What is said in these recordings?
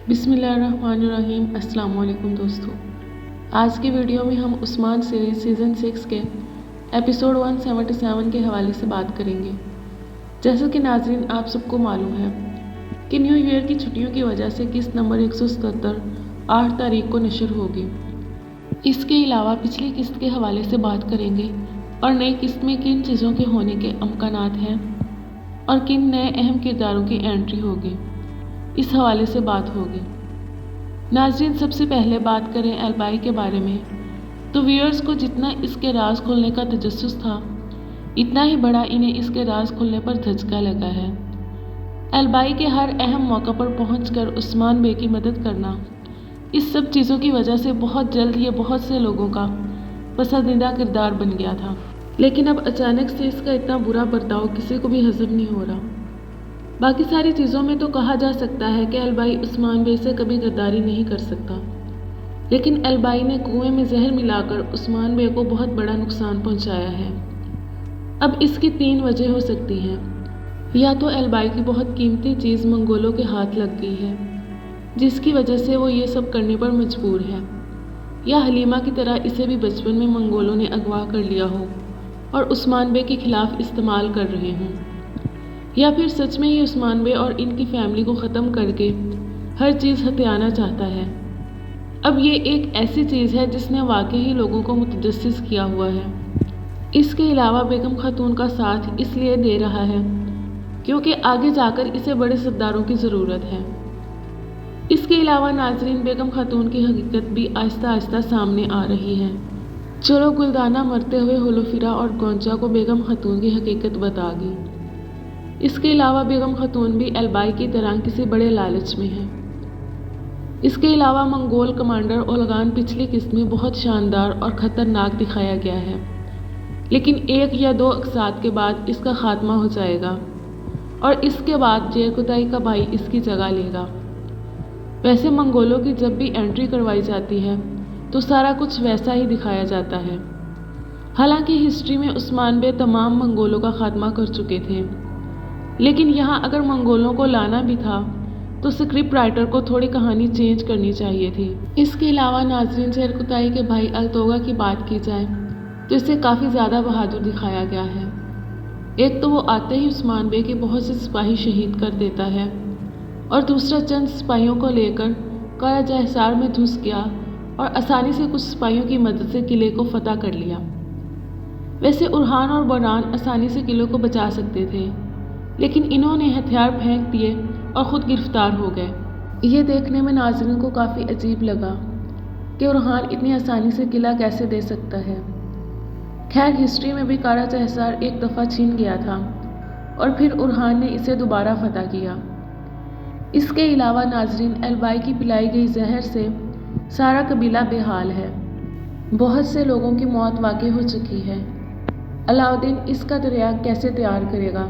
बिस्मिल्लाहिर्रहमानिर्रहीम। अस्सलाम वालेकुम दोस्तों, आज की वीडियो में हम उस्मान सीरीज़ सीज़न 6 के एपिसोड 177 के हवाले से बात करेंगे। जैसा कि नाज़रीन आप सबको मालूम है कि न्यू ईयर की छुट्टियों की वजह से किस्त नंबर 177 8 तारीख को नशर होगी। इसके अलावा पिछली किस्त के हवाले से बात करेंगे और नई किस्त में किन चीज़ों के होने के अमकानात हैं और किन नए अहम किरदारों की एंट्री होगी, इस हवाले से बात होगी। नाज़रीन सबसे पहले बात करें एल्बाई के बारे में, तो व्यूअर्स को जितना इसके राज खोलने का तजस्सुस था, इतना ही बड़ा इन्हें इसके राज खोलने पर धचका लगा है। एल्बाई के हर अहम मौका पर पहुंचकर उस्मान बे की मदद करना, इस सब चीज़ों की वजह से बहुत जल्द ये बहुत से लोगों का पसंदीदा किरदार बन गया था। लेकिन अब अचानक से इसका इतना बुरा बर्ताव किसी को भी हजम नहीं हो रहा। बाकी सारी चीज़ों में तो कहा जा सकता है कि एल्बाई उस्मान बे से कभी गद्दारी नहीं कर सकता, लेकिन एल्बाई ने कुएं में जहर मिलाकर उस्मान बे को बहुत बड़ा नुकसान पहुंचाया है। अब इसकी 3 वजह हो सकती हैं। या तो एल्बाई की बहुत कीमती चीज़ मंगोलों के हाथ लग गई है, जिसकी वजह से वो ये सब करने पर मजबूर है, या हलीमा की तरह इसे भी बचपन में मंगोलों ने अगवा कर लिया हो और उस्मान बे के खिलाफ इस्तेमाल कर रहे हों, या फिर सच में ही उस्मान बे और इनकी फैमिली को ख़त्म करके हर चीज़ हथियाना चाहता है। अब ये एक ऐसी चीज़ है जिसने वाकई ही लोगों को मुतजस्सिस किया हुआ है। इसके अलावा बेगम खातून का साथ इसलिए दे रहा है क्योंकि आगे जाकर इसे बड़े सरदारों की ज़रूरत है। इसके अलावा नाजरीन बेगम खातून की हकीकत भी आहिस्ता आहिस्ता सामने आ रही है। चलो गुलदाना मरते हुए होलोफिरा और गोंचा को बेगम खातून की हकीकत बता गई। इसके अलावा बेगम खातून भी एल्बाई की तरह किसी बड़े लालच में है। इसके अलावा मंगोल कमांडर ओलगान पिछली किस्त में बहुत शानदार और ख़तरनाक दिखाया गया है, लेकिन 1 या 2 अक़सात के बाद इसका खात्मा हो जाएगा और इसके बाद जेकुताई का भाई इसकी जगह लेगा। वैसे मंगोलों की जब भी एंट्री करवाई जाती है तो सारा कुछ वैसा ही दिखाया जाता है। हालांकि हिस्ट्री में उस्मान बे तमाम मंगोलों का खात्मा कर चुके थे, लेकिन यहाँ अगर मंगोलों को लाना भी था तो स्क्रिप्ट राइटर को थोड़ी कहानी चेंज करनी चाहिए थी। इसके अलावा नाजरीन जेकुताई के भाई अल्तोगा की बात की जाए तो इसे काफ़ी ज़्यादा बहादुर दिखाया गया है। एक तो वो आते ही उस्मान बे के बहुत से सिपाही शहीद कर देता है, और दूसरा चंद सिपाहियों को लेकर कराजा हिसार में घुस गया और आसानी से कुछ सिपाहियों की मदद से किले को फतह कर लिया। वैसे उरहान और बोरान आसानी से किले को बचा सकते थे, लेकिन इन्होंने हथियार फेंक दिए और ख़ुद गिरफ्तार हो गए। ये देखने में नाज़रीन को काफ़ी अजीब लगा कि उरहान इतनी आसानी से किला कैसे दे सकता है। खैर हिस्ट्री में भी कराजा हिसार एक दफ़ा छीन गया था और फिर उरहान ने इसे दोबारा फतह किया। इसके अलावा नाजरीन एल्बाई की पिलाई गई जहर से सारा कबीला बेहाल है। बहुत से लोगों की मौत वाक़ई हो चुकी है। अलाउद्दीन इसका दरिया कैसे तैयार करेगा?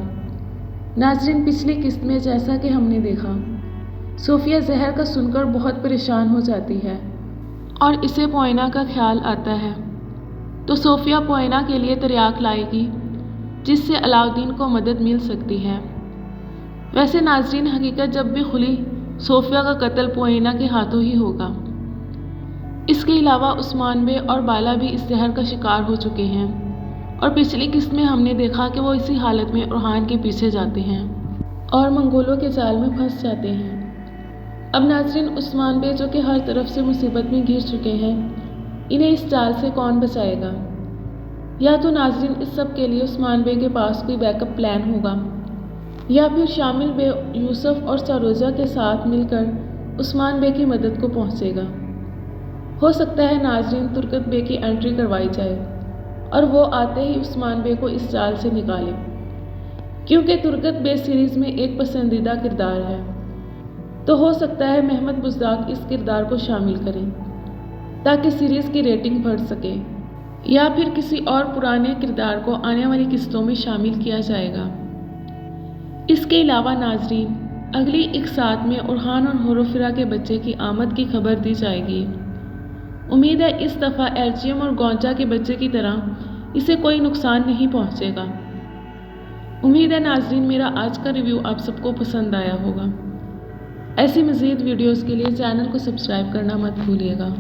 नाजरीन पिछली किस्त में जैसा कि हमने देखा, सोफिया जहर का सुनकर बहुत परेशान हो जाती है और इसे पोइना का ख्याल आता है, तो सोफिया पोइना के लिए तरियाक लाएगी जिससे अलाउद्दीन को मदद मिल सकती है। वैसे नाजरीन हकीकत जब भी खुली, सोफिया का कत्ल पोइना के हाथों ही होगा। इसके अलावा उस्मान बे और बाला भी इस जहर का शिकार हो चुके हैं और पिछली किस्त में हमने देखा कि वो इसी हालत में उरहान के पीछे जाते हैं और मंगोलों के जाल में फंस जाते हैं। अब नाजरीन उस्मान बे जो कि हर तरफ से मुसीबत में घिर चुके हैं, इन्हें इस जाल से कौन बचाएगा? या तो नाजरीन इस सब के लिए उस्मान बे के पास कोई बैकअप प्लान होगा, या फिर शामिल बे यूसुफ और सरोजा के साथ मिलकर उस्मान बे की मदद को पहुंचेगा। हो सकता है नाजरीन तुर्कत बे की एंट्री करवाई जाए और वो आते ही उस्मान बे को इस जाल से निकाले, क्योंकि तुर्कत बे सीरीज़ में एक पसंदीदा किरदार है। तो हो सकता है महमद बुज़दाक इस किरदार को शामिल करें ताकि सीरीज़ की रेटिंग बढ़ सके, या फिर किसी और पुराने किरदार को आने वाली किस्तों में शामिल किया जाएगा। इसके अलावा नाजरीन अगली इकसात में उरहान और होलोफिरा के बच्चे की आमद की खबर दी जाएगी। उम्मीद है इस दफ़ा एल्चियम और गोंचा के बच्चे की तरह इसे कोई नुकसान नहीं पहुंचेगा। उम्मीद है नाजरीन मेरा आज का रिव्यू आप सबको पसंद आया होगा। ایسی مزید ویڈیوز کے لیے چینل کو سبسکرائب کرنا مت بھولیے گا۔